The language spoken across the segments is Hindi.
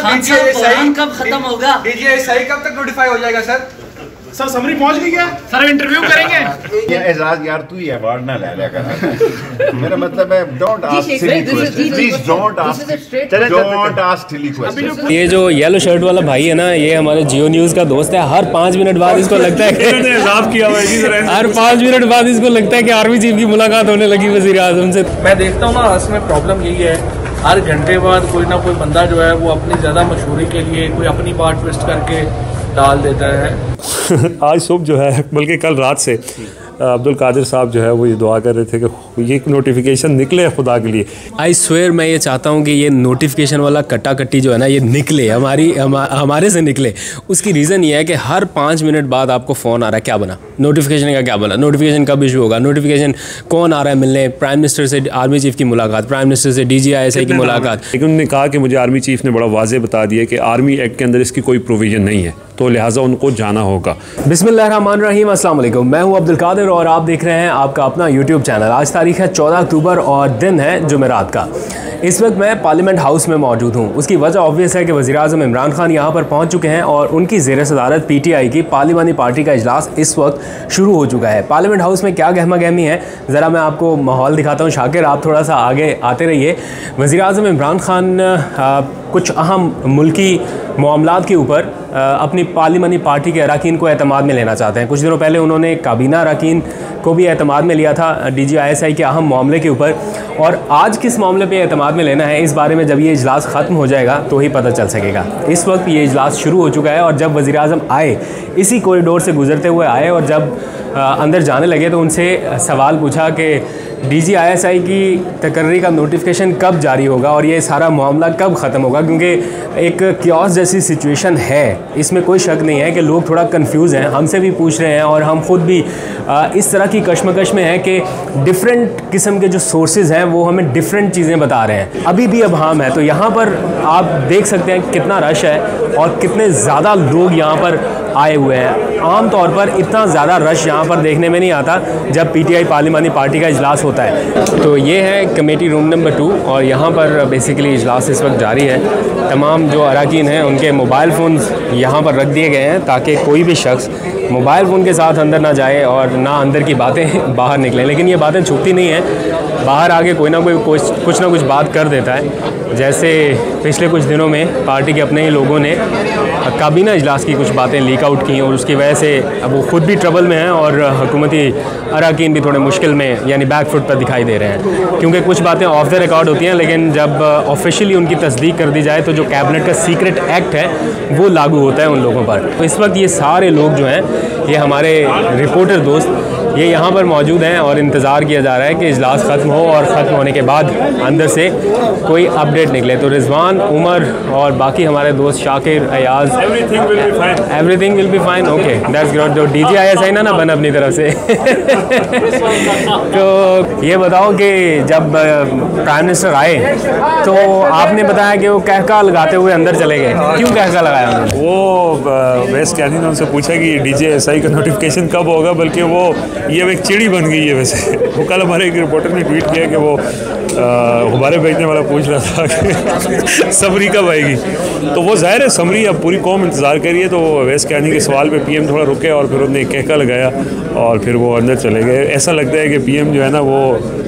प्लान कब खत्म होगा? DGISI कब तक नोटिफाई हो जाएगा सर? सर समरी पहुंच गई क्या? सर इंटरव्यू करेंगे। एजाज यार तू ही अवार्ड ना ले कर। मेरा मतलब है don't ask silly questions, please don't ask silly questions. ये जो येलो शर्ट वाला भाई है ना, ये हमारे जियो न्यूज़ का दोस्त है। हर 5 मिनट बाद इसको लगता है हर 5 मिनट बाद इसको लगता है कि आर्मी चीफ की मुलाकात होने लगी वज़ीर आज़म से। मैं देखता हूँ ना, असल में प्रॉब्लम यही है, हर घंटे बाद कोई ना कोई बंदा जो है वो अपनी ज़्यादा मशहूरी के लिए कोई अपनी बात ट्विस्ट करके डाल देता है। आज सुबह जो है, बल्कि कल रात से अब्दुल कादिर साहब जो है वो ये दुआ कर रहे थे कि ये नोटिफिकेशन निकले खुदा के लिए। आई स्वेयर मैं ये चाहता हूँ कि ये नोटिफिकेशन वाला कट्टा कट्टी जो है ना, ये निकले हमारे से निकले। उसकी रीज़न ये है कि हर 5 मिनट बाद आपको फ़ोन आ रहा है, क्या बना, नोटिफिकेशन का क्या बना, नोटिफिकेशन कब इशू होगा, नोटिफिकेशन कौन आ रहा है मिलने, प्राइम मिनिस्टर से आर्मी चीफ की मुलाकात, प्राइम मिनिस्टर से DGISI की मुलाकात। लेकिन उन्होंने कहा कि मुझे आर्मी चीफ ने बड़ा वाज़े बता दिया कि आर्मी एक्ट के अंदर इसकी कोई प्रोविज़न नहीं है, तो लिहाजा उनको जाना होगा। बिस्मिल्लाहिर्रहमानिर्रहीम, अस्सलाम वालेकुम। मैं हूं अब्दुल कादिर और आप देख रहे हैं आपका अपना YouTube चैनल। आज तारीख है 14 अक्टूबर और दिन है जुमेरात का। इस वक्त मैं पार्लियामेंट हाउस में मौजूद हूं। उसकी वजह ऑब्वियस है कि वज़ीर आज़म इमरान खान यहां पर पहुंच चुके हैं और उनकी ज़ेर सदारत PTI की पार्लियामानी पार्टी का इजलास इस वक्त शुरू हो चुका है। पार्लियामेंट हाउस में क्या गहमा गहमी है, ज़रा मैं आपको माहौल दिखाता हूँ। शाकिर, आप थोड़ा सा आगे आते रहिए। वज़ीर आज़म इमरान खान कुछ अहम मुल्की मामलात के ऊपर अपनी पार्लियामानी पार्टी के अरकान को एतमाद में लेना चाहते हैं। कुछ दिनों पहले उन्होंने काबीना अरकान को भी एतमाद में लिया था DGISI के अहम मामले के ऊपर, और आज किस मामले पे एतमाद में लेना है, इस बारे में जब ये इजलास ख़त्म हो जाएगा तो ही पता चल सकेगा। इस वक्त ये इजलास शुरू हो चुका है और जब वज़ीर आज़म आए, इसी कॉरिडोर से गुजरते हुए आए और जब अंदर जाने लगे तो उनसे सवाल पूछा कि DGISI की तकर्री का नोटिफिकेशन कब जारी होगा और ये सारा मामला कब ख़त्म होगा, क्योंकि एक क्योस जैसी सिचुएशन है, इसमें कोई शक नहीं है कि लोग थोड़ा कंफ्यूज हैं, हमसे भी पूछ रहे हैं और हम ख़ुद भी इस तरह की कश्मकश में हैं कि डिफरेंट किस्म के जो सोर्सेज हैं वो हमें डिफरेंट चीज़ें बता रहे हैं। अभी भी अभाम है, तो यहाँ पर आप देख सकते हैं कितना रश है और कितने ज़्यादा लोग यहाँ पर आए हुए हैं। आम तौर पर इतना ज़्यादा रश यहाँ पर देखने में नहीं आता जब PTI पार्लियामानी पार्टी का इजलास होता है। तो ये है कमेटी रूम नंबर 2 और यहाँ पर बेसिकली इजलास इस वक्त जारी है। तमाम जो अरकान हैं उनके मोबाइल फ़ोन्स यहाँ पर रख दिए गए हैं ताकि कोई भी शख्स मोबाइल फ़ोन के साथ अंदर ना जाए और ना अंदर की बातें बाहर निकलें। लेकिन ये बातें छुपती नहीं हैं, बाहर आके कोई ना कोई कुछ ना कुछ बात कर देता है। जैसे पिछले कुछ दिनों में पार्टी के अपने ही लोगों ने काबीना इजलास की कुछ बातें लीक आउट की और उसकी वजह से अब वो ख़ुद भी ट्रबल में हैं और हुकूमती अरकान भी थोड़े मुश्किल में यानी बैक फुट पर दिखाई दे रहे हैं, क्योंकि कुछ बातें ऑफ द रिकॉर्ड होती हैं, लेकिन जब ऑफिशियली उनकी तस्दीक कर दी जाए तो जो कैबिनेट का सीक्रेट एक्ट है वो लागू होता है उन लोगों पर। तो इस वक्त ये सारे लोग जो हैं, ये हमारे रिपोर्टर दोस्त, ये यहाँ पर मौजूद हैं और इंतज़ार किया जा रहा है कि इजलास ख़त्म हो और ख़त्म होने के बाद अंदर से कोई अपडेट निकले। तो रिजवान, उमर और बाकी हमारे दोस्त Shakir, Ayaz, everything will be fine, okay that's good. जो DGISI ना बन अपनी तरफ से। तो ये बताओ कि जब प्राइम मिनिस्टर आए तो आपने बताया कि वो कहका लगाते हुए अंदर चले गए, क्यों कहका लगाया उन्होंने? वो वेस्ट कैनी ने उनसे पूछा कि DGISI का नोटिफिकेशन कब होगा, बल्कि वो ये एक चिड़ी बन गई है। वैसे वो कल हमारे एक रिपोर्टर ने ट्वीट किया कि वो गुब्बारे बेचने वाला पूछ रहा था कि समरी कब आएगी, तो वो ज़ाहिर है समरी अब पूरी कौम इंतज़ार करिए। तो वेस्ट कैनी के सवाल पे PM थोड़ा रुके और फिर उन्होंने कहका लगाया और फिर वो अंदर चले गए। ऐसा लगता है कि PM जो है ना वो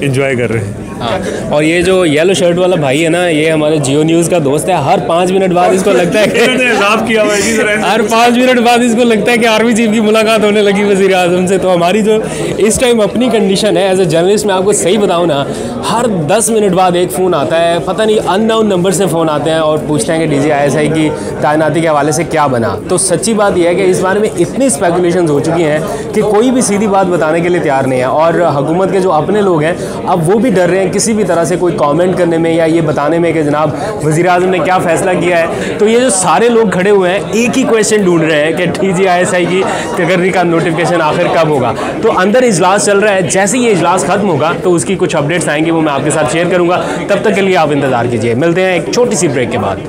इंजॉय कर रहे हैं। हाँ, और ये जो येलो शर्ट वाला भाई है ना, ये हमारे जियो न्यूज़ का दोस्त है। हर 5 मिनट बाद इसको लगता है कि हर 5 मिनट बाद इसको लगता है कि आर्मी चीफ की मुलाकात होने लगी वज़ीर आज़म से। तो हमारी जो इस टाइम अपनी कंडीशन है एज ए जर्नलिस्ट, मैं आपको सही बताऊँ ना, हर 10 मिनट बाद एक फ़ोन आता है, पता नहीं अननोन नंबर से फ़ोन आते हैं और पूछते हैं कि DGISI की तैनाती के हवाले से क्या बना। तो सच्ची बात यह है कि इस बारे में इतनी स्पेकुलेशंस हो चुकी हैं कि कोई भी सीधी बात बताने के लिए तैयार नहीं है, और हुकूमत के जो अपने लोग हैं अब वो भी डर रहे हैं किसी भी तरह से कोई कमेंट करने में या ये बताने में कि जनाब वज़ीर आज़म ने क्या फ़ैसला किया है। तो ये जो सारे लोग खड़े हुए हैं एक ही क्वेश्चन ढूंढ रहे हैं कि DGISI की तकर्री का नोटिफिकेशन आखिर कब होगा। तो अंदर इजलास चल रहा है, जैसे ये इजलास ख़त्म होगा तो उसकी कुछ अपडेट्स आएंगी, वो मैं आपके साथ शेयर करूँगा। तब तक के लिए आप इंतज़ार कीजिए, मिलते हैं एक छोटी सी ब्रेक के बाद।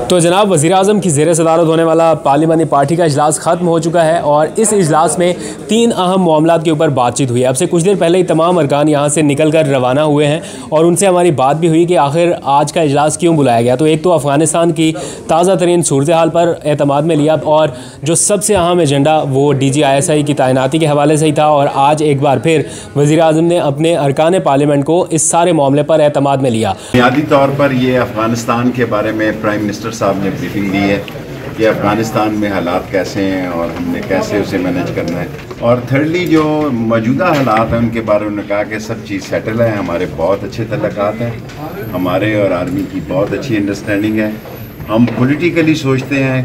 तो जनाब वज़ीर आज़म की ज़ेर सदारत होने वाला पार्लियामानी पार्टी का इजलास ख़त्म हो चुका है और इस इजलास में 3 अहम मामलात के ऊपर बातचीत हुई है। अब से कुछ देर पहले ही तमाम अरकान यहाँ से निकल कर रवाना हुए हुए हैं और उनसे हमारी बात भी हुई कि आखिर आज का इजलास क्यों बुलाया गया। तो एक तो अफ़गानिस्तान की ताज़ा तरीन सूरत हाल पर एतमाद में लिया और जो सबसे अहम एजेंडा वो DGISI की तैनाती के हवाले से ही था। और आज एक बार फिर वज़ीर-ए-आज़म ने अपने अरकान पार्लियामेंट को इस सारे मामले पर एतमाद में लिया। बुनियादी तौर पर ये अफ़गानिस्तान के बारे में प्राइम मिनिस्टर साहब ने ब्रीफिंग दी है कि अफ़गानिस्तान में हालात कैसे हैं और हमने कैसे उसे मैनेज करना है। और थर्डली जो मौजूदा हालात हैं उनके बारे में उन्होंने कहा कि सब चीज़ सेटल है, हमारे बहुत अच्छे तल्लुकात हैं, हमारे और आर्मी की बहुत अच्छी अंडरस्टैंडिंग है, हम पॉलिटिकली सोचते हैं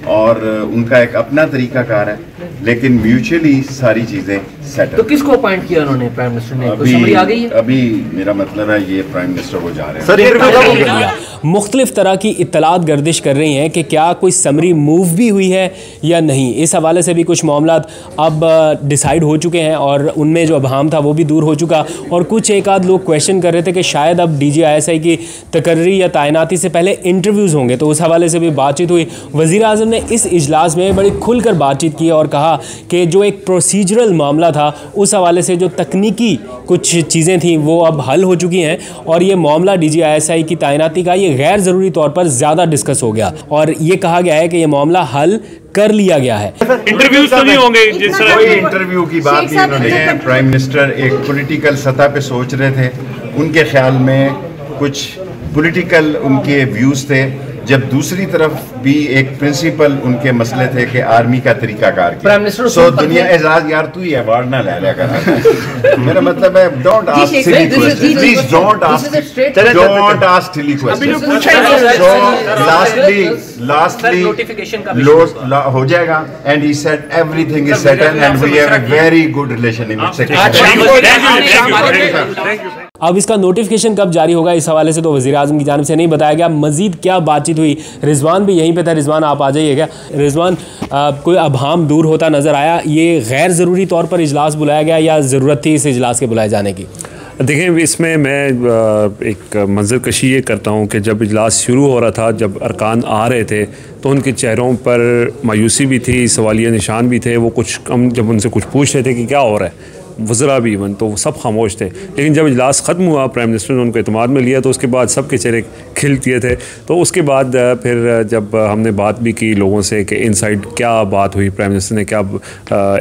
और उनका एक अपना तरीक़ाकार है, लेकिन म्यूचुअली सारी चीज़ें सेटल। तो किसको अपॉइंट किया उन्होंने प्राइम मिनिस्टर ने? कोई समरी आ गई है? अभी मेरा मतलब है ये प्राइम मिनिस्टर को जा रहे हैं सर। मुख्तलिफ तरह की इत्तलात गर्दिश कर रही हैं कि क्या कोई समरी मूव भी हुई है या नहीं। इस हवाले से भी कुछ मामलात अब डिसाइड हो चुके हैं और उनमें जो अबहम था वो भी दूर हो चुका। और कुछ एक आध लोग क्वेश्चन कर रहे थे कि शायद अब DGISI की तकर्री या तैनाती से पहले इंटरव्यूज़ होंगे, तो उस हवाले से भी बातचीत हुई। वज़ीर-ए-आज़म ने इस इजलास में बड़ी खुलकर बातचीत की और कहा कि जो एक प्रोसीजरल मामला था उस हवाले से जो तकनीकी कुछ चीज़ें थी वो अब हल हो चुकी हैं और ये मामला DGISI की तैनाती का ये गैर ज़रूरी तौर पर ज़्यादा डिस्कस हो गया और ये कहा गया है कि ये मामला हल कर लिया गया है। इंटरव्यूज तो नहीं होंगे जिस तरह कोई इंटरव्यू की बात नहीं उन्होंने। प्राइम मिनिस्टर एक पॉलिटिकल सतह पे सोच रहे थे, उनके ख्याल में कुछ पॉलिटिकल उनके व्यूज़ थे, जब दूसरी तरफ भी एक प्रिंसिपल उनके मसले थे कि आर्मी का तरीकाकार क्या। सो दुनिया एजाज यार तू ही अवार्ड ना ले लिया कर। मेरा मतलब है don't ask silly questions, please don't ask silly questions. So lastly हो जाएगा and he said everything is settled and we have a very good relation in अब इसका नोटिफिकेशन कब जारी होगा इस हवाले से तो वज़ीर-ए-आज़म की जानिब से नहीं बताया गया। मज़ीद क्या बातचीत हुई, रिजवान भी यहीं पे था। रिजवान आप आ जाइएगा। रिजवान, कोई अबहम दूर होता नज़र आया, ये गैर ज़रूरी तौर पर इजलास बुलाया गया या ज़रूरत थी इस इजलास के बुलाए जाने की? देखें, इसमें मैं एक मंजर कशी ये करता हूँ कि जब इजलास शुरू हो रहा था, जब अरकान आ रहे थे तो उनके चेहरों पर मायूसी भी थी, सवालिया निशान भी थे। वो कुछ कम जब उनसे कुछ पूछ रहे थे कि क्या हो रहा है, वज़रा भी इवन, तो सब खामोश थे। लेकिन जब इजलास ख़त्म हुआ, प्राइम मिनिस्टर ने उनको एतमाद में लिया तो उसके बाद सबके चेहरे खिल दिए थे। तो उसके बाद फिर जब हमने बात भी की लोगों से कि इनसाइड क्या बात हुई, प्राइम मिनिस्टर ने क्या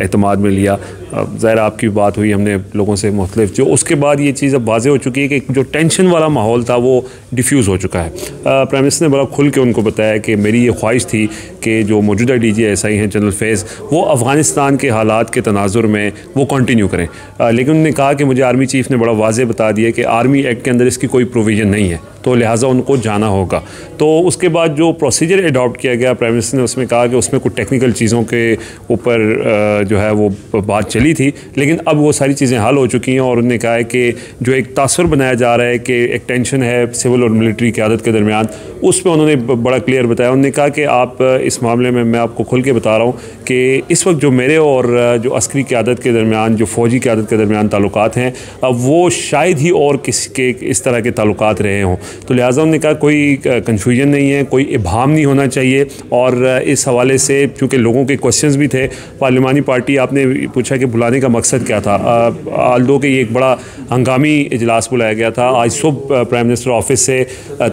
एतमाद में लिया, ज़ाहिर आपकी बात हुई, हमने लोगों से मुख्तलिफ, जो उसके बाद ये चीज़ अब वाज़ेह हो चुकी है कि जो टेंशन वाला माहौल था वो डिफ्यूज़ हो चुका है। प्राइम मिनिस्टर ने बड़ा खुल के उनको बताया कि मेरी ये ख्वाहिश थी कि जो मौजूदा DGISI हैं जनरल फैज़, वो अफ़गानिस्तान के हालात के तनाजुर में वो कंटिन्यू करें। लेकिन उन्होंने कहा कि मुझे आर्मी चीफ़ ने बड़ा वाज़ेह बता दिया कि आर्मी एक्ट के अंदर इसकी कोई प्रोविज़न नहीं है, तो लिहाजा उनको जाना होगा। तो उसके बाद जो प्रोसीजर अडॉप्ट किया गया, प्राइम मिनिस्टर ने उसमें कहा कि उसमें कुछ टेक्निकल चीज़ों के ऊपर जो है वो बात चली थी, लेकिन अब वो सारी चीज़ें हल हो चुकी हैं। और उन्होंने कहा है कि जो एक तासुर बनाया जा रहा है कि एक टेंशन है सिविल और मिलिट्री क़यादत के दरमियान, उस पर उन्होंने बड़ा क्लियर बताया। उन्होंने कहा कि आप इस मामले में, मैं आपको खुल के बता रहा हूँ कि इस वक्त जो मेरे और जो अस्करी क़यादत के दरमियान, जो फ़ौजी क़यादत के दरमियान ताल्लुकात हैं, अब वो शायद ही और किसी के इस तरह के ताल्लुकात रहे हों। तो लिहाजा उन्होंने कहा कोई कन्फ्यूजन नहीं है, कोई इबहम नहीं होना चाहिए। और इस हवाले से चूँकि लोगों के क्वेश्चंस भी थे, पार्लिमानी पार्टी, आपने पूछा कि बुलाने का मकसद क्या था। आल्दो कि ये एक बड़ा हंगामी इजलास बुलाया गया था। आज सुबह प्राइम मिनिस्टर ऑफिस से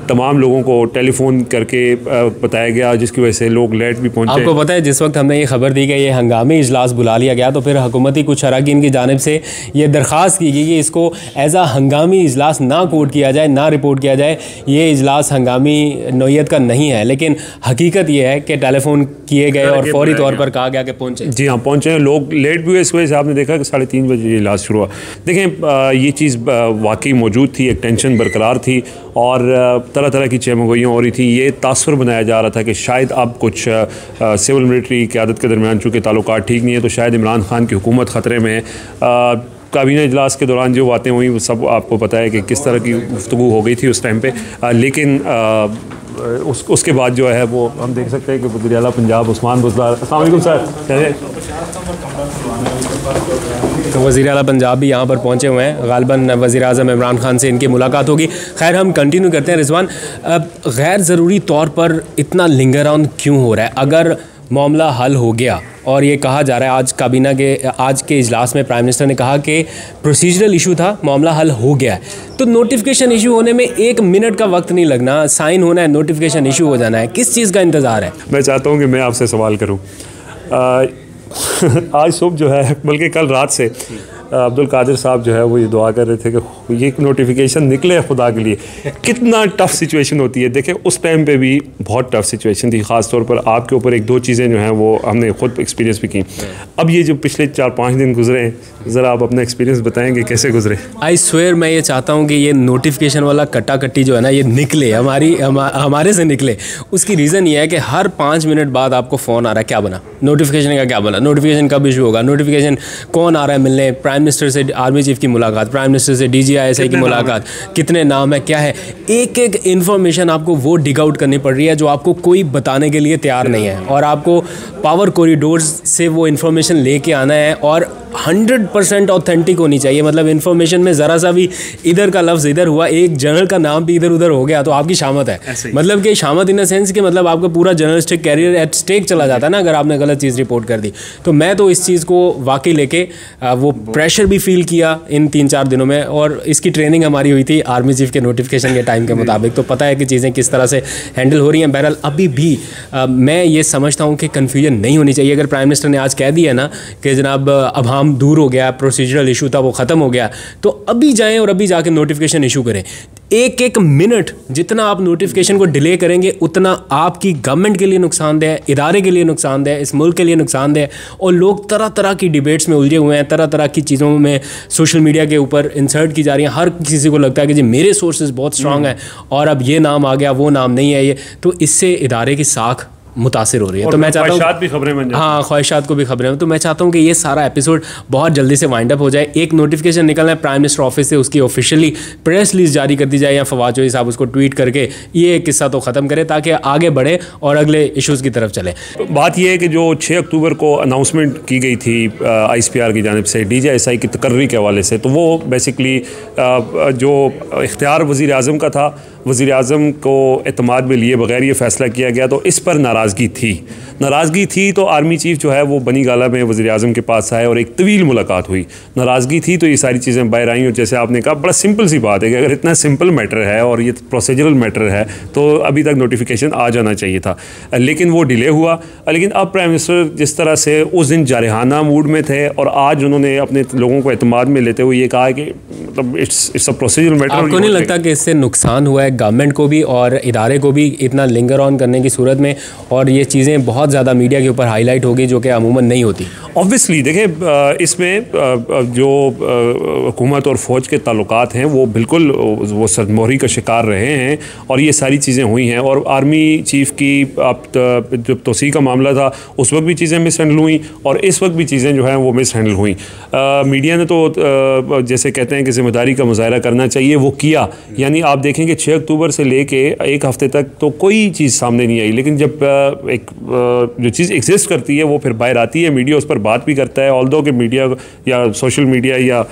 तमाम लोगों को टेलीफोन करके बताया गया, जिसकी वजह से लोग लेट भी पहुँचे। आपको पता है जिस वक्त हमने ये खबर दी कि ये हंगामी इजलास बुला लिया गया, तो फिर हुकूमती कुछ अरकान की जानिब से ये दरख्वास्त की गई कि इसको एज आ हंगामी इजलास ना कोड किया जाए, ना रिपोर्ट किया जाए। ये इजलास हंगामी नौयत का नहीं है, लेकिन हकीकत ये है कि टेलीफोन किए गए और फौरी तौर पर कहा गया कि पहुँचे। जी हाँ, पहुँचे। लोग लेट भी हुए, इस वजह से आपने देखा कि 3:30 बजे ये इजलास शुरू हुआ। देखें, ये चीज़ वाकई मौजूद थी, एक टेंशन बरकरार थी और तरह तरह की चहमगोइयाँ हो रही थी। ये तासुर बनाया जा रहा था कि शायद अब कुछ सिविल मिलिट्री क़यादत के दरमियान चूँकि ताल्लुकात ठीक नहीं है, तो शायद इमरान खान की हुकूमत ख़तरे में है। काबीना इजलास के दौरान जो बातें हुई वो सब आपको पता है कि किस तरह की गुफ्तगू हो गई थी उस टाइम पे। लेकिन उसके बाद जो है वो हम देख सकते हैं कि वज़ीर आला पंजाब उस्मान बुज़दार, अस्सलाम वालेकुम सर। तो वज़ीर आला पंजाब भी यहाँ पर पहुँचे हुए हैं, ग़ालिबन वज़ीर आज़म इमरान खान से इनकी मुलाकात होगी। खैर, हम कंटिन्यू करते हैं। रिजवान, गैर ज़रूरी तौर पर इतना लिंगर ऑन क्यों हो रहा है? अगर मामला हल हो गया और ये कहा जा रहा है आज के इजलास में प्राइम मिनिस्टर ने कहा कि प्रोसीजरल इशू था, मामला हल हो गया है, तो नोटिफिकेशन इशू होने में 1 मिनट का वक्त नहीं लगना, साइन होना है, नोटिफिकेशन इशू हो जाना है। किस चीज़ का इंतज़ार है? मैं चाहता हूँ कि मैं आपसे सवाल करूँ। आज सुबह जो है, बल्कि कल रात से अब्दुल कादिर साहब जो है वो ये दुआ कर रहे थे कि ये नोटिफिकेशन निकले खुदा के लिए। कितना टफ़ सिचुएशन होती है। देखें उस टाइम पे भी बहुत टफ़ सिचुएशन थी, ख़ास तौर पर आपके ऊपर 1-2 चीज़ें जो हैं वो हमने खुद एक्सपीरियंस भी की। अब ये जो पिछले 4-5 दिन गुजरे हैं, ज़रा आप अपना एक्सपीरियंस बताएंगे कैसे गुजरे? आई स्वेयर मैं ये चाहता हूँ कि ये नोटिफिकेशन वाला कट्टी जो है ना, ये निकले हमारे से निकले। उसकी रीज़न ये है कि हर 5 मिनट बाद आपको फ़ोन आ रहा है, क्या बना नोटिफिकेशन का, क्या बना नोटिफिकेशन, कब इशू होगा नोटिफिकेशन, कौन आ रहा है मिलने, प्राइम मिनिस्टर से आर्मी चीफ की मुलाकात, प्राइम मिनिस्टर से DGISI की मुलाकात, कितने नाम है, क्या है, एक इन्फॉर्मेशन आपको वो डिग आउट करनी पड़ रही है जो आपको कोई बताने के लिए तैयार नहीं है, और आपको पावर कॉरिडोर्स से वो इन्फॉर्मेशन लेके आना है और 100% ऑथेंटिक होनी चाहिए। मतलब इन्फॉर्मेशन में ज़रा सा भी इधर का लफ्ज़ इधर हुआ, एक जनरल का नाम भी इधर उधर हो गया तो आपकी शामत है। मतलब कि शामत इन द सेंस कि मतलब आपका पूरा जर्नलिस्टिक कैरियर एट स्टेक चला जाता है ना अगर आपने गलत चीज़ रिपोर्ट कर दी। तो मैं तो इस चीज़ को वाकई लेके वो प्रेशर भी फील किया इन 3-4 दिनों में, और इसकी ट्रेनिंग हमारी हुई थी आर्मी चीफ के नोटिफिकेशन के टाइम के मुताबिक, तो पता है कि चीज़ें किस तरह से हैंडल हो रही हैं। बहरहाल अभी भी मैं ये समझता हूँ कि कन्फ्यूजन नहीं होनी चाहिए। अगर प्राइम मिनिस्टर ने आज कह दिया ना कि जनाब अब हम दूर हो गया, प्रोसीजरल इशू था वो ख़त्म हो गया, तो अभी जाएं और अभी जाके नोटिफिकेशन इशू करें। 1 मिनट जितना आप नोटिफिकेशन को डिले करेंगे उतना आपकी गवर्नमेंट के लिए नुकसानदेह, इदारे के लिए नुकसानदेह, इस मुल्क के लिए नुकसानदेह। और लोग तरह तरह की डिबेट्स में उलझे हुए हैं, तरह तरह की चीज़ों में सोशल मीडिया के ऊपर इंसर्ट की जा रही हैं। हर किसी को लगता है कि जी मेरे सोर्सेज बहुत स्ट्रांग हैं और अब ये नाम आ गया वो नाम नहीं है, ये तो इससे इदारे की साख मुतासिर हो रही है। तो मैं चाहता हूँ ख्वाहिशात को भी खबरें, तो मैं चाहता हूँ कि ये सारा एपिसोड बहुत जल्दी से वाइंड अप हो जाए। एक नोटिफिकेशन निकलना है प्राइम मिनिस्टर ऑफिस से, उसकी ऑफिशियली प्रेस रिलीज जारी कर दी जाए या फवाद चौधरी साहब उसको ट्वीट करके ये किस्सा तो ख़त्म करें ताकि आगे बढ़े और अगले इशूज़ की तरफ चले। बात यह है कि जो 6 अक्टूबर को अनाउंसमेंट की गई थी ICPR की जानिब से DGISI की तकर्री के हवाले से, तो वो बेसिकली जो इख्तियार वज़ीर आज़म का था, वज़ीर आज़म को एतमाद में लिए बगैर ये फ़ैसला किया गया, तो इस पर नाराज़गी थी। तो आर्मी चीफ़ जो है वो बनी गाला में वज़ीर आज़म के पास आए और एक तवील मुलाकात हुई। नाराज़गी थी तो ये सारी चीज़ें बाहर आई, और जैसे आपने कहा बड़ा सिंपल सी बात है कि अगर इतना सिंपल मैटर है और ये प्रोसीजरल मैटर है तो अभी तक नोटिफिकेशन आ जाना चाहिए था, लेकिन वो डिले हुआ। लेकिन अब प्राइम मिनिस्टर जिस तरह से उस दिन जारहाना मूड में थे और आज उन्होंने अपने लोगों को एतमाद में लेते हुए ये कहा कि मतलब इट्स अ प्रोसीजरल मैटर। आपको नहीं लगता कि इससे नुकसान हुआ है गवर्नमेंट को भी और इदारे को भी इतना लिंगर ऑन करने की सूरत में, और ये चीज़ें बहुत ज़्यादा मीडिया के ऊपर हाईलाइट हो गई जो कि अमूमन नहीं होती? ऑब्वियसली देखें इसमें जो हुकूमत और फ़ौज के ताल्लुकात हैं वो बिल्कुल वो सरमोहरी का शिकार रहे हैं और ये सारी चीज़ें हुई हैं। और आर्मी चीफ़ की जब तोसी का मामला था उस वक्त भी चीज़ें मिस हैंडल हुई और इस वक्त भी चीज़ें जो हैं वो मिस हैंडल हुई। मीडिया ने तो जैसे कहते हैं कि ज़िम्मेदारी का मुज़ाहरा करना चाहिए, वो किया। यानी आप देखेंगे 6 अक्टूबर से लेके 1 हफ़्ते तक तो कोई चीज़ सामने नहीं आई, लेकिन जब एक जो चीज़ एग्जिस्ट करती है वो फिर बाहर आती है, मीडिया उस पर बात भी करता है। ऑल्दो कि मीडिया या सोशल मीडिया या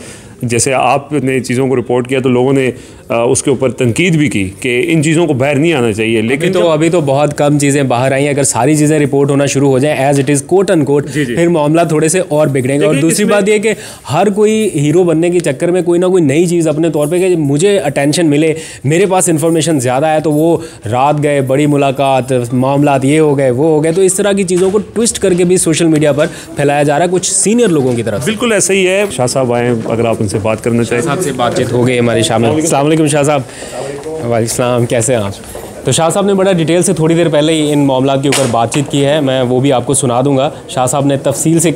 जैसे आपने चीज़ों को रिपोर्ट किया तो लोगों ने उसके ऊपर तनकीद भी की कि इन चीज़ों को बाहर नहीं आना चाहिए, लेकिन अभी तो बहुत कम चीज़ें बाहर आई हैं। अगर सारी चीज़ें रिपोर्ट होना शुरू हो जाए as it is quote and quote, फिर मामला थोड़े से और बिगड़ेंगे। और दूसरी बात यह कि हर कोई हीरो बनने के चक्कर में कोई ना कोई नई चीज़ अपने तौर पे कि मुझे अटेंशन मिले, मेरे पास इंफॉर्मेशन ज़्यादा है, तो वो रात गए, बड़ी मुलाकात, मामला ये हो गए वो हो गए, तो इस तरह की चीज़ों को ट्विस्ट करके भी सोशल मीडिया पर फैलाया जा रहा है कुछ सीनियर लोगों की तरफ। बिल्कुल ऐसा ही है। शाह साहब आए, अगर आप उनसे बात करना चाहें। साहब से बातचीत हो गई हमारी शामिल। अस्सलाम वालेकुम शाह साहब। वालेकुम, कैसे हैं आप? तो शाह साहब ने बड़ा डिटेल से थोड़ी देर पहले ही इन मामलों के ऊपर बातचीत की है, मैं वो भी आपको सुना दूंगा। शाह साहब ने तफसील से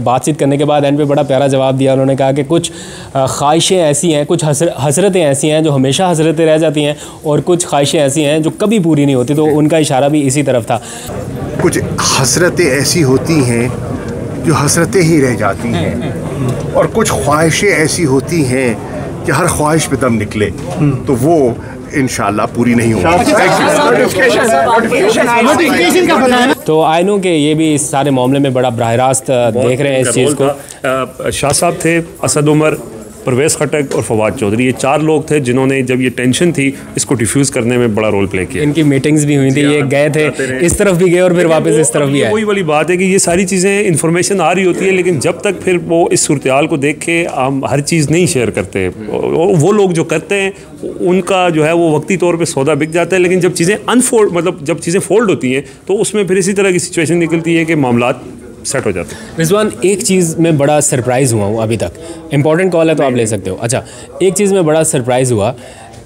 बातचीत करने के बाद एंड पे बड़ा प्यारा जवाब दिया। उन्होंने कहा कि कुछ ख्वाहिशें ऐसी हैं, कुछ हसरतें ऐसी हैं जो हमेशा हसरतें रह जाती हैं और कुछ ख्वाहिशें ऐसी हैं जो कभी पूरी नहीं होती। तो उनका इशारा भी इसी तरफ था। कुछ हसरतें ऐसी होती हैं जो हसरतें ही रह जाती हैं और कुछ ख्वाहिशें ऐसी होती हैं कि हर ख्वाहिश पे दम निकले तो वो इंशाल्लाह पूरी नहीं होगी। तो आई नो कि ये भी इस सारे मामले में बड़ा बराह रास्त देख रहे हैं इस चीज़ को। शाह साहब थे, असद उमर, परवेज़ खटक और फवाद चौधरी, ये 4 लोग थे जिन्होंने जब ये टेंशन थी इसको डिफ्यूज़ करने में बड़ा रोल प्ले किया। इनकी मीटिंग्स भी हुई थी, ये गए थे इस तरफ भी गए और फिर वापस इस तरफ भी आए। वही वाली बात है कि ये सारी चीज़ें इन्फॉर्मेशन आ रही होती है, लेकिन जब तक फिर वो इस सूरत-ए-हाल को देख के हम हर चीज़ नहीं शेयर करते। वो लोग जो करते हैं उनका जो है वो वक्ती तौर पे सौदा बिक जाता है, लेकिन जब चीज़ें अनफोल्ड मतलब जब चीज़ें फोल्ड होती हैं तो उसमें फिर इसी तरह की सिचुएशन निकलती है कि मामलात सेट हो जाते हैं। रिजवान, एक चीज़ में बड़ा सरप्राइज़ हुआ हूँ अभी तक, इंपॉर्टेंट कॉल है तो आप ले सकते हो। अच्छा, एक चीज़ में बड़ा सरप्राइज़ हुआ,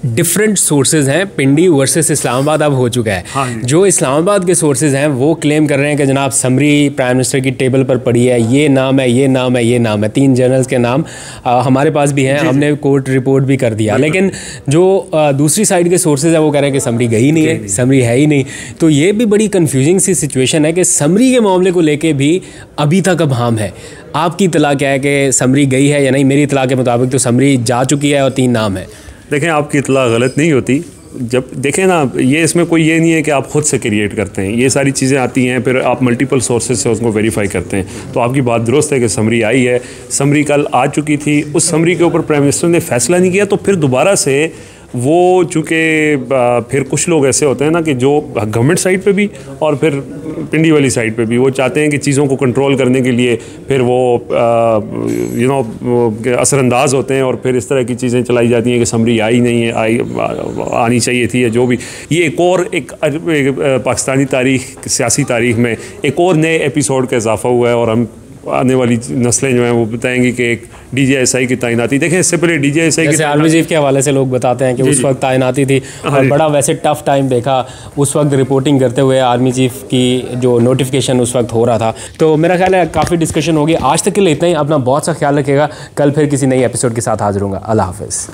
डिफरेंट सोर्सेज हैं, पिंडी वर्सेस इस्लामाबाद अब हो चुका है। हाँ, जो इस्लामाबाद के सोर्सेज हैं वो क्लेम कर रहे हैं कि जनाब समरी प्राइम मिनिस्टर की टेबल पर पड़ी है, ये नाम है, ये नाम है, ये नाम है, 3 जनरल्स के नाम हमारे पास भी हैं, हमने कोर्ट रिपोर्ट भी कर दिया। लेकिन जो दूसरी साइड के सोर्सेज हैं वो कह रहे हैं कि समरी गई नहीं है, समरी है ही नहीं। तो ये भी बड़ी कन्फ्यूजिंग सी सिचुएशन है कि समरी के मामले को लेके भी अभी तक अबहम है। आपकी इतला क्या है कि समरी गई है या नहीं? मेरी इतला के मुताबिक तो समरी जा चुकी है और 3 नाम है। देखें, आपकी इतला गलत नहीं होती। जब देखें ना, ये इसमें कोई ये नहीं है कि आप खुद से क्रिएट करते हैं, ये सारी चीज़ें आती हैं, फिर आप मल्टीपल सोर्सेज से उसको वेरीफाई करते हैं। तो आपकी बात दुरुस्त है कि समरी आई है, समरी कल आ चुकी थी, उस समरी के ऊपर प्राइम मिनिस्टर ने फैसला नहीं किया, तो फिर दोबारा से वो चूँकि फिर कुछ लोग ऐसे होते हैं ना कि जो गवर्नमेंट साइड पे भी और फिर पिंडी वाली साइड पे भी वो चाहते हैं कि चीज़ों को कंट्रोल करने के लिए फिर वो असरअंदाज होते हैं और फिर इस तरह की चीज़ें चलाई जाती हैं कि समरी आई नहीं है, आनी चाहिए थी या जो भी। ये एक पाकिस्तानी तारीख, सियासी तारीख में एक और नए एपिसोड का इजाफा हुआ है और हम आने वाली नस्लें जो हैं वो बताएंगी कि एक DJSI की तैनाती। देखें, इससे पहले DJSI की आर्मी चीफ के हवाले से लोग बताते हैं कि उस वक्त तैनाती थी और बड़ा वैसे टफ टाइम देखा उस वक्त रिपोर्टिंग करते हुए आर्मी चीफ की जो नोटिफिकेशन उस वक्त हो रहा था। तो मेरा ख्याल है काफ़ी डिस्कशन होगी। आज तक के लिए इतना ही। अपना बहुत सा ख्याल रखिएगा। कल फिर किसी नई एपिसोड के साथ हाजिर होऊंगा। अल्लाह हाफ़िज़।